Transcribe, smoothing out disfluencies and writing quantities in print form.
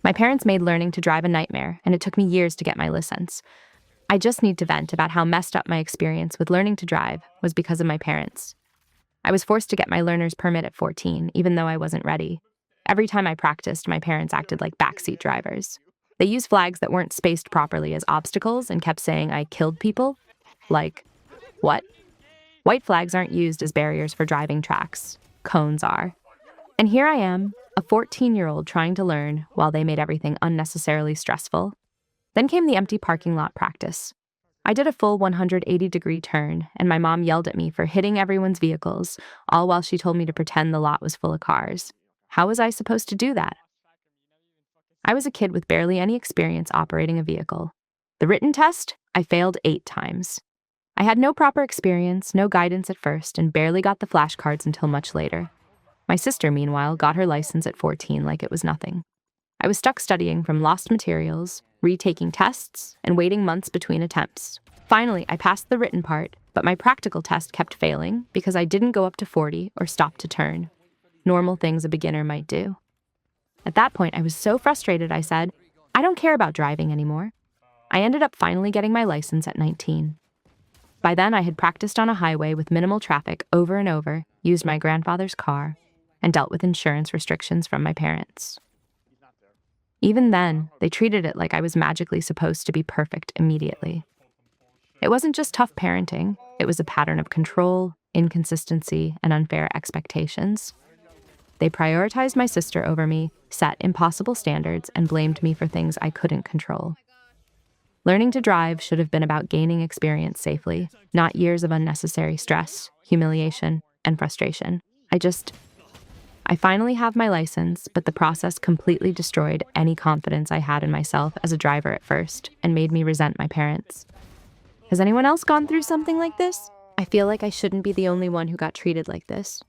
My parents made learning to drive a nightmare, and it took me years to get my license. I just need to vent about how messed up my experience with learning to drive was because of my parents. I was forced to get my learner's permit at 14, even though I wasn't ready. Every time I practiced, my parents acted like backseat drivers. They used flags that weren't spaced properly as obstacles and kept saying I killed people. Like, what? White flags aren't used as barriers for driving tracks. Cones are. And here I am, a 14-year-old trying to learn while they made everything unnecessarily stressful. Then came the empty parking lot practice. I did a full 180-degree turn, and my mom yelled at me for hitting everyone's vehicles, all while she told me to pretend the lot was full of cars. How was I supposed to do that? I was a kid with barely any experience operating a vehicle. The written test, I failed 8 times. I had no proper experience, no guidance at first, and barely got the flashcards until much later. My sister, meanwhile, got her license at 14 like it was nothing. I was stuck studying from lost materials, retaking tests, and waiting months between attempts. Finally, I passed the written part, but my practical test kept failing because I didn't go up to 40 or stop to turn. Normal things a beginner might do. At that point, I was so frustrated, I said, I don't care about driving anymore. I ended up finally getting my license at 19. By then, I had practiced on a highway with minimal traffic over and over, used my grandfather's car, and dealt with insurance restrictions from my parents. Even then, they treated it like I was magically supposed to be perfect immediately. It wasn't just tough parenting, it was a pattern of control, inconsistency, and unfair expectations. They prioritized my sister over me, set impossible standards, and blamed me for things I couldn't control. Learning to drive should have been about gaining experience safely, not years of unnecessary stress, humiliation, and frustration. I finally have my license, but the process completely destroyed any confidence I had in myself as a driver at first and made me resent my parents. Has anyone else gone through something like this? I feel like I shouldn't be the only one who got treated like this.